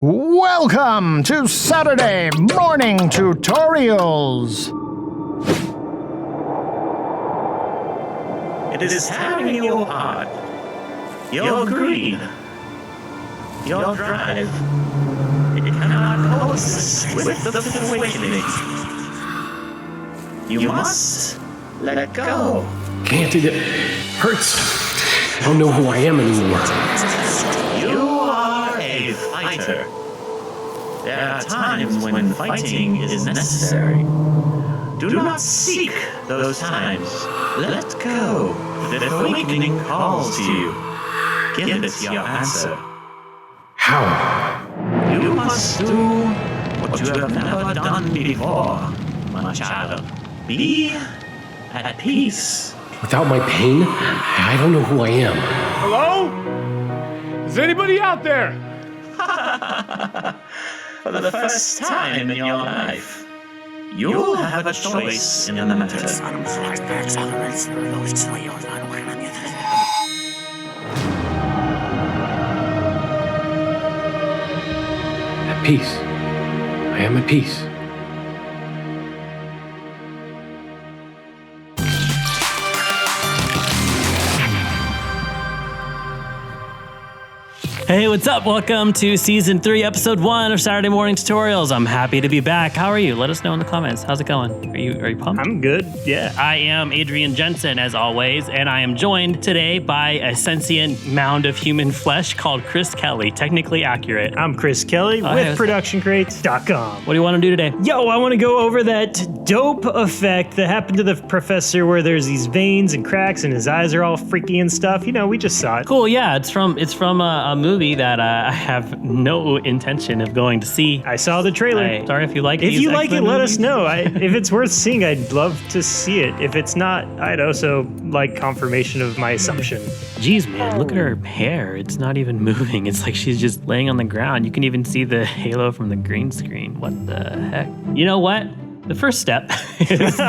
Welcome to Saturday Morning Tutorials. It is time in your heart, your greed, your drive. It cannot coexist with the awakening. You must let go. Can't it hurts. I don't know who I am anymore. You are a fighter. There are times when fighting is necessary. Do not seek those times. Let go. The awakening calls to you. Give it your answer. How? You must do what you have never done before, my child. Be at peace. Without my pain, I don't know who I am. Hello? Is anybody out there? For the first time in your life, you'll have a choice in the matter. At peace. I am at peace. Hey, what's up? Welcome to Season 3, Episode 1 of Saturday Morning Tutorials. I'm happy to be back. How are you? Let us know in the comments. How's it going? Are you pumped? I'm good, yeah. I am Adrian Jensen, as always, and I am joined today by a sentient mound of human flesh called Chris Kelly. Technically accurate. I'm Chris Kelly with ProductionCrate.com. What do you want to do today? Yo, I want to go over that dope effect that happened to the professor where there's these veins and cracks and his eyes are all freaky and stuff. You know, we just saw it. Cool, yeah. It's from a movie that I have no intention of going to see. I saw the trailer. Sorry if you like it. If you like it, let us know. If it's worth seeing, I'd love to see it. If it's not, I'd also like confirmation of my assumption. Jeez, man, look at her hair. It's not even moving. It's like she's just laying on the ground. You can even see the halo from the green screen. What the heck? You know what? The first step is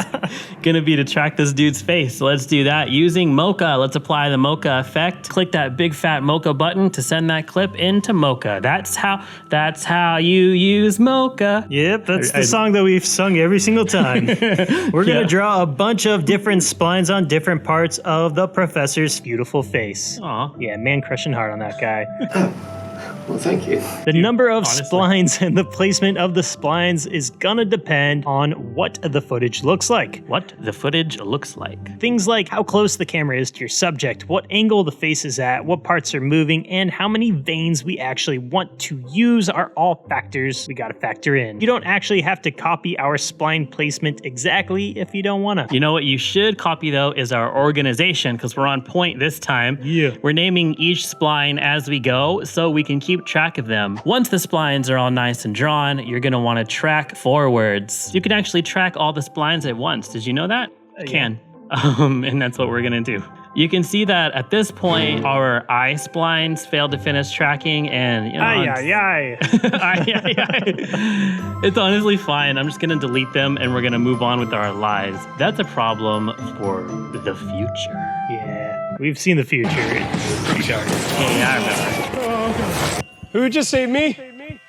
gonna be to track this dude's face. So let's do that using Mocha. Let's apply the Mocha effect. Click that big fat Mocha button to send that clip into Mocha. That's how you use Mocha. Yep, that's the song that we've sung every single time. We're gonna draw a bunch of different splines on different parts of the professor's beautiful face. Aw. Yeah, man crushing hard on that guy. Well, thank you. The number of splines and the placement of the splines is gonna depend on what the footage looks like. What the footage looks like. Things like how close the camera is to your subject, what angle the face is at, what parts are moving, and how many veins we actually want to use are all factors we gotta factor in. You don't actually have to copy our spline placement exactly if you don't wanna. You know what you should copy though is our organization, because we're on point this time. Yeah. We're naming each spline as we go so we can keep track of them. Once the splines are all nice and drawn, you're gonna wanna track forwards. You can actually track all the splines at once. Did you know that? You can. And that's what we're gonna do. You can see that at this point, our eye splines failed to finish tracking and, you know, it's honestly fine. I'm just gonna delete them and we're gonna move on with our lives. That's a problem for the future. Yeah, we've seen the future. It's pretty dark. Hey, I remember. Who just saved me?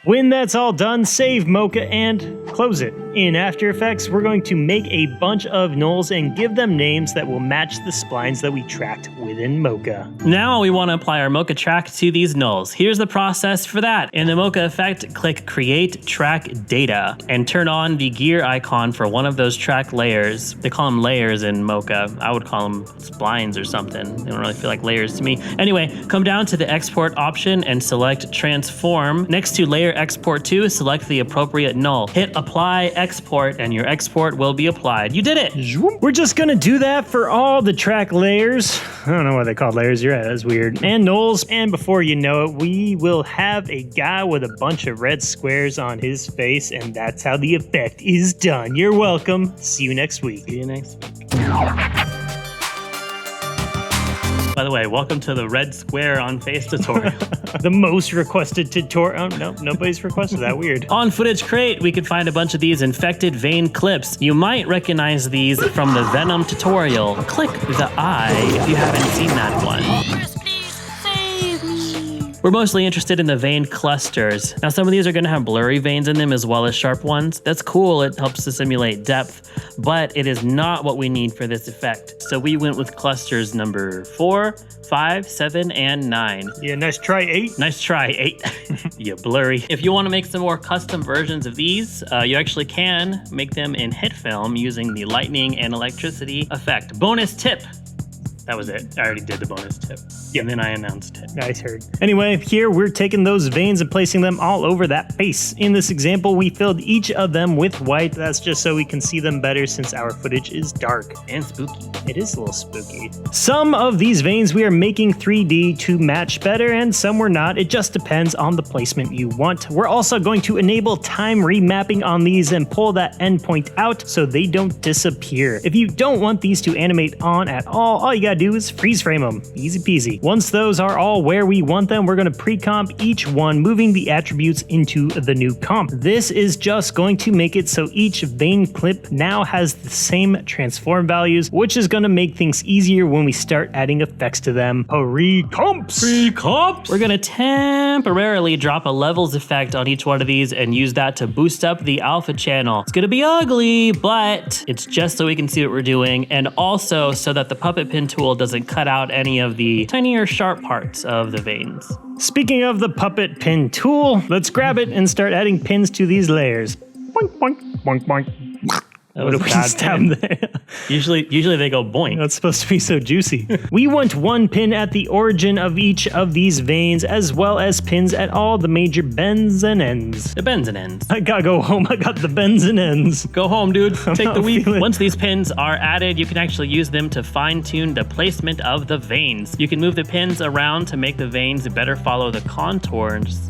When that's all done, save Mocha and close it. In After Effects, we're going to make a bunch of nulls and give them names that will match the splines that we tracked within Mocha. Now we want to apply our Mocha track to these nulls. Here's the process for that. In the Mocha effect, click Create Track Data and turn on the gear icon for one of those track layers. They call them layers in Mocha. I would call them splines or something. They don't really feel like layers to me. Anyway, come down to the Export option and select Transform. Next to Layer Export to, select the appropriate null. Hit Apply Export and your export will be applied. You did it! We're just gonna do that for all the track layers. I don't know why they call layers, you're right, that's weird. And nulls, and before you know it, we will have a guy with a bunch of red squares on his face, and that's how the effect is done. You're welcome. See you next week. See you next week. By the way, welcome to the red square on face tutorial. The most requested tutorial. Oh, no, nobody's requested that. Weird. On Footage Crate, we could find a bunch of these infected vein clips. You might recognize these from the Venom tutorial. Click the eye if you haven't seen that one. Chris, please save me. We're mostly interested in the vein clusters. Now, some of these are going to have blurry veins in them as well as sharp ones. That's cool. It helps to simulate depth, but it is not what we need for this effect. So we went with clusters number 4, 5, 7, and 9. Yeah, nice try, 8. Nice try, 8. You blurry. If you want to make some more custom versions of these, you actually can make them in hit film using the lightning and electricity effect. Bonus tip. That was it. I already did the bonus tip. Yeah, and then I announced it. Nice heard. Anyway, here we're taking those veins and placing them all over that face. In this example, we filled each of them with white. That's just so we can see them better since our footage is dark. And spooky. It is a little spooky. Some of these veins we are making 3D to match better, and some we're not. It just depends on the placement you want. We're also going to enable time remapping on these and pull that endpoint out so they don't disappear. If you don't want these to animate on at all you gotta do is freeze frame them. Easy peasy. Once those are all where we want them, we're going to pre-comp each one, moving the attributes into the new comp. This is just going to make it so each vein clip now has the same transform values, which is going to make things easier when we start adding effects to them. Pre-comps! Pre-comps! We're going to temporarily drop a levels effect on each one of these and use that to boost up the alpha channel. It's going to be ugly, but it's just so we can see what we're doing, and also so that the puppet pin tool doesn't cut out any of the tinier sharp parts of the veins. Speaking of the puppet pin tool, let's grab it and start adding pins to these layers. Boink, boink, boink, boink. What do we stab there? Usually they go boink. That's supposed to be so juicy. We want one pin at the origin of each of these veins, as well as pins at all the major bends and ends. The bends and ends. I gotta go home. I got the bends and ends. Go home, dude. Take the week. feeling- Once these pins are added, you can actually use them to fine-tune the placement of the veins. You can move the pins around to make the veins better follow the contours.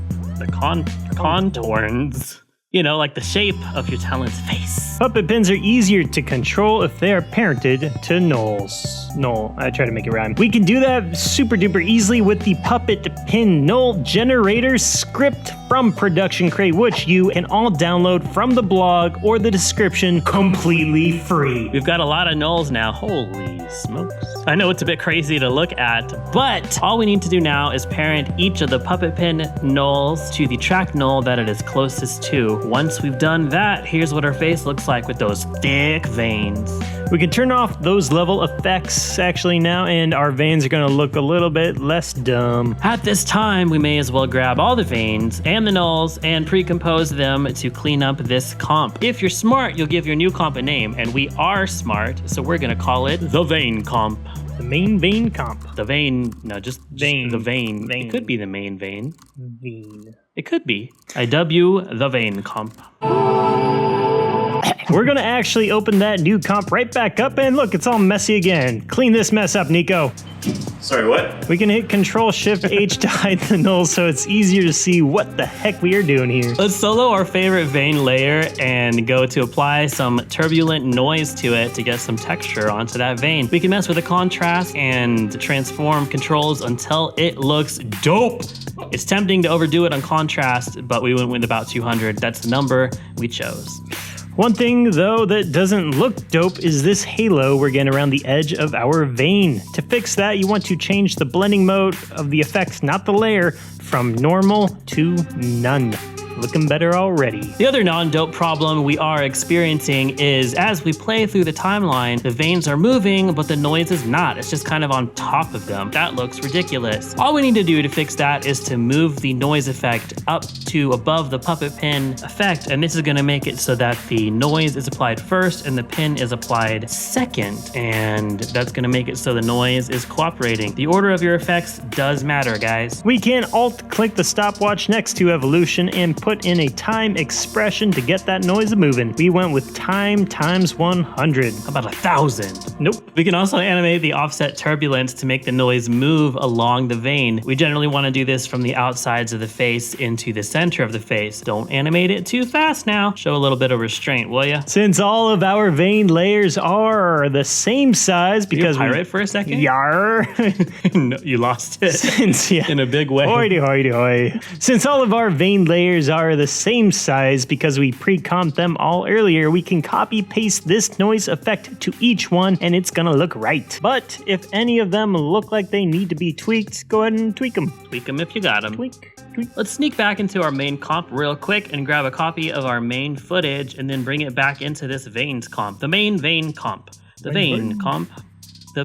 Contours. You know, like the shape of your talent's face. Puppet pins are easier to control if they are parented to nulls. Null. I try to make it rhyme. We can do that super duper easily with the puppet pin null generator script from ProductionCrate, which you can all download from the blog or the description completely free. We've got a lot of nulls now. Holy smokes. I know it's a bit crazy to look at, but all we need to do now is parent each of the puppet pin nulls to the track null that it is closest to. Once we've done that, here's what our face looks like with those thick veins. We can turn off those level effects actually now, and our veins are gonna look a little bit less dumb. At this time, we may as well grab all the veins and the nulls and pre-compose them to clean up this comp. If you're smart, you'll give your new comp a name, and we are smart, so we're gonna call it the vein comp. The main vein comp. The vein, no, just Vein. the vein. Vein. It could be the main vein. Vein. It could be. the vein comp. We're gonna actually open that new comp right back up, and look, it's all messy again. Clean this mess up, Nico. Sorry, what? We can hit Control-Shift-H to hide the nulls so it's easier to see what the heck we are doing here. Let's solo our favorite vein layer and go to apply some turbulent noise to it to get some texture onto that vein. We can mess with the contrast and transform controls until it looks dope. It's tempting to overdo it on contrast, but we went with about 200. That's the number we chose. One thing, though, that doesn't look dope is this halo we're getting around the edge of our vein. To fix that, you want to change the blending mode of the effects, not the layer, from normal to none. Looking better already. The other non-dope problem we are experiencing is as we play through the timeline, the veins are moving, but the noise is not. It's just kind of on top of them. That looks ridiculous. All we need to do to fix that is to move the noise effect up to above the puppet pin effect, and this is gonna make it so that the noise is applied first and the pin is applied second, and that's gonna make it so the noise is cooperating. The order of your effects does matter, guys. We can alt-click the stopwatch next to evolution and put in a time expression to get that noise moving. We went with time times 100. How about 1,000? Nope. We can also animate the offset turbulence to make the noise move along the vein. We generally want to do this from the outsides of the face into the center of the face. Don't animate it too fast now. Show a little bit of restraint, will ya? Since all of our vein layers are the same size because you pirate for a second? Yar. No, you lost it Since, yeah. in a big way. Hoity, hoity, hoity. Since all of our vein layers are the same size because we pre-comped them all earlier, we can copy paste this noise effect to each one and it's gonna look right. But if any of them look like they need to be tweaked, go ahead and tweak them. Tweak them if you got them. Tweak. Let's sneak back into our main comp real quick and grab a copy of our main footage and then bring it back into this veins comp, the main vein comp, the vein comp.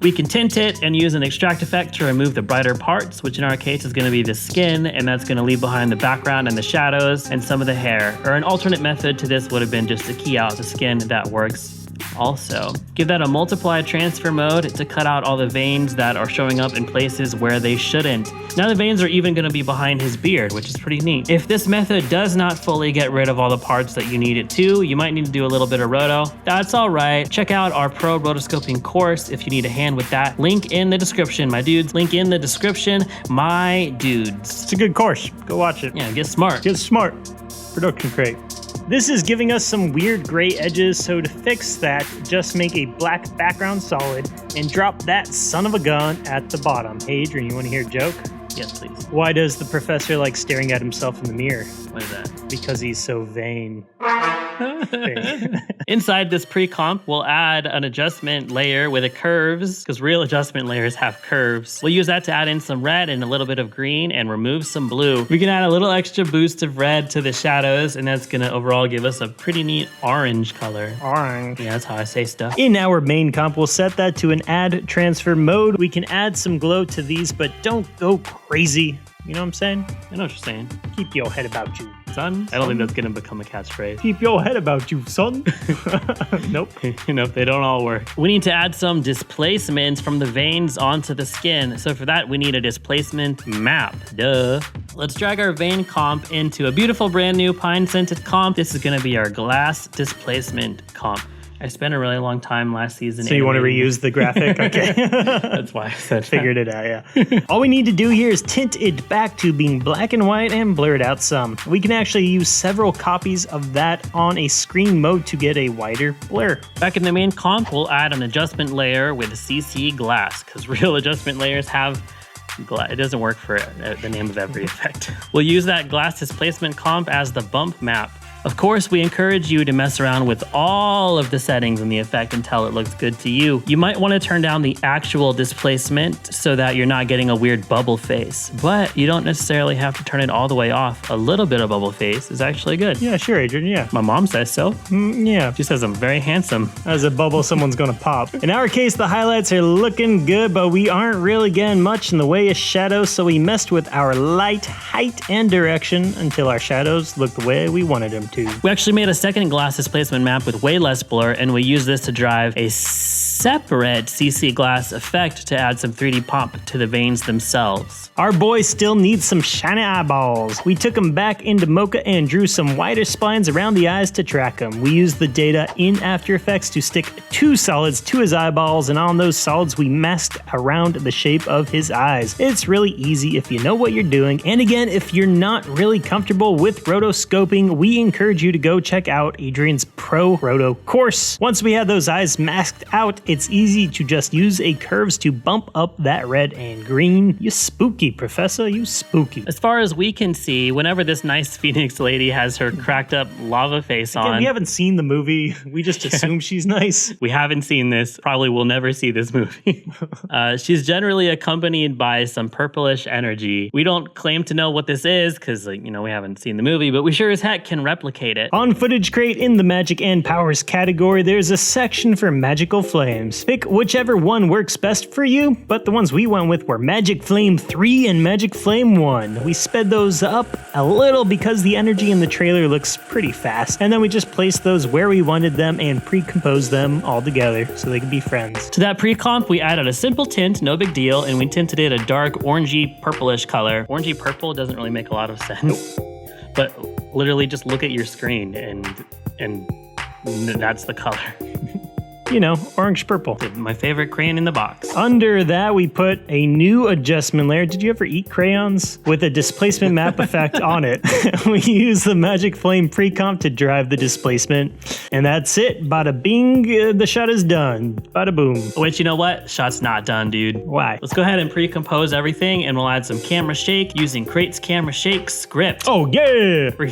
We can tint it and use an extract effect to remove the brighter parts, which in our case is going to be the skin, and that's going to leave behind the background and the shadows and some of the hair. Or an alternate method to this would have been just to key out the skin. That works also. Give that a multiply transfer mode to cut out all the veins that are showing up in places where they shouldn't. Now the veins are even going to be behind his beard, which is pretty neat. If this method does not fully get rid of all the parts that you need it to, you might need to do a little bit of roto. That's all right. Check out our pro rotoscoping course if you need a hand with that. Link in the description, my dudes. Link in the description, my dudes. It's a good course. Go watch it. Yeah, get smart. Get smart. Production Crate. This is giving us some weird gray edges, so to fix that, just make a black background solid and drop that son of a gun at the bottom. Hey Adrian, you want to hear a joke? Yes, please. Why does the professor like staring at himself in the mirror? What is that? Because he's so vain. Inside this pre-comp, we'll add an adjustment layer with the curves, because real adjustment layers have curves. We'll use that to add in some red and a little bit of green and remove some blue. We can add a little extra boost of red to the shadows, and that's gonna overall give us a pretty neat orange color. Orange. Yeah, that's how I say stuff. In our main comp, we'll set that to an add transfer mode. We can add some glow to these, but don't go crazy. You know what I'm saying? I know what you're saying. Keep your head about you. Son? I don't think that's gonna become a catchphrase. Keep your head about you, son. Nope. Nope, they don't all work. We need to add some displacement from the veins onto the skin. So for that, we need a displacement map. Duh. Let's drag our vein comp into a beautiful brand new pine scented comp. This is gonna be our glass displacement comp. I spent a really long time last season. So you want to reuse the graphic? Okay. That's why I said Figured it out, yeah. All we need to do here is tint it back to being black and white and blur it out some. We can actually use several copies of that on a screen mode to get a wider blur. Back in the main comp, we'll add an adjustment layer with CC glass, because real adjustment layers have it doesn't work for the name of every effect. We'll use that glass displacement comp as the bump map. Of course, we encourage you to mess around with all of the settings in the effect until it looks good to you. You might want to turn down the actual displacement so that you're not getting a weird bubble face, but you don't necessarily have to turn it all the way off. A little bit of bubble face is actually good. Yeah, sure, Adrian, yeah. My mom says so. Yeah. She says I'm very handsome. As a bubble, someone's gonna pop. In our case, the highlights are looking good, but we aren't really getting much in the way of shadows, so we messed with our light, height, and direction until our shadows look the way we wanted them to. We actually made a second glass displacement map with way less blur, and we use this to drive a separate CC glass effect to add some 3D pop to the veins themselves. Our boy still needs some shiny eyeballs. We took him back into Mocha and drew some wider splines around the eyes to track him. We used the data in After Effects to stick 2 solids to his eyeballs, and on those solids we masked around the shape of his eyes. It's really easy if you know what you're doing, and again, if you're not really comfortable with rotoscoping, we encourage you to go check out Adrian's Pro Roto course. Once we have those eyes masked out, it's easy to just use a curves to bump up that red and green. You spooky, Professor, you spooky. As far as we can see, whenever this nice Phoenix lady has her cracked up lava face on... We haven't seen the movie. We just assume she's nice. We haven't seen this. Probably will never see this movie. She's generally accompanied by some purplish energy. We don't claim to know what this is because, we haven't seen the movie, but we sure as heck can replicate it. On Footage Crate, in the Magic and Powers category, there's a section for magical flames. Pick whichever one works best for you, but the ones we went with were Magic Flame 3 and Magic Flame 1. We sped those up a little because the energy in the trailer looks pretty fast, and then we just placed those where we wanted them and pre-composed them all together so they could be friends. To that pre-comp, we added a simple tint, no big deal, and we tinted it a dark orangey purplish color. Orangey purple doesn't really make a lot of sense. But literally just look at your screen and that's the color. you know, orange purple. My favorite crayon in the box. Under that, we put a new adjustment layer. Did you ever eat crayons? With a displacement map effect on it. We use the Magic Flame pre-comp to drive the displacement. And that's it. Bada bing, the shot is done. Bada boom. Which, you know what? Shot's not done, dude. Why? Let's go ahead and pre-compose everything, and we'll add some camera shake using Crate's camera shake script. Oh, yeah! We're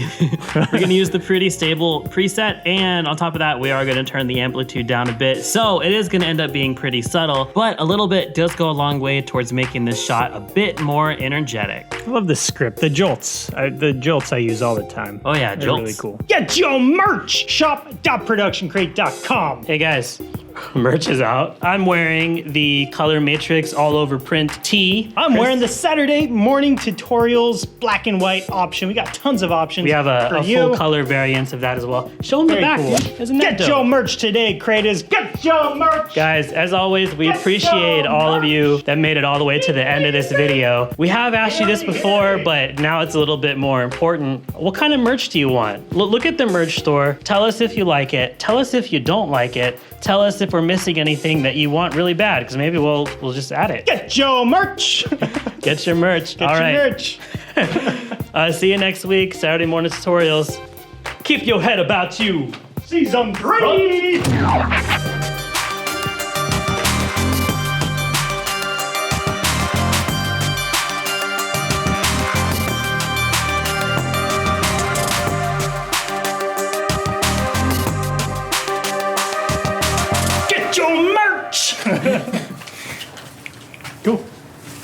gonna use the pretty stable preset, and on top of that, we are gonna turn the amplitude down a bit. So it is gonna end up being pretty subtle, but a little bit does go a long way towards making this shot a bit more energetic. I love the script. The jolts. The jolts I use all the time. Oh yeah, They're jolts. really cool. Get your merch! Shop.ProductionCrate.com. Hey guys, merch is out. I'm wearing the Color Matrix all over print tee. I'm wearing the Saturday morning tutorials black and white option. We got tons of options. We have a for full color variant of that as well. Show them the Very back, cool. dude. Isn't that Get dope? your merch today, creators. Get your merch! Guys, as always, we Get appreciate your all of merch. you that made it all the way to the end of this video. We have asked you this before, but now it's a little bit more important. What kind of merch do you want? Look at the merch store. Tell us if you like it. Tell us if you don't like it. Tell us if we're missing anything that you want really bad, because maybe we'll just add it. Get your merch! Get your merch. Get all your right. merch! See you next week, Saturday morning tutorials. Keep your head about you. Season 3! Get your merch! Cool.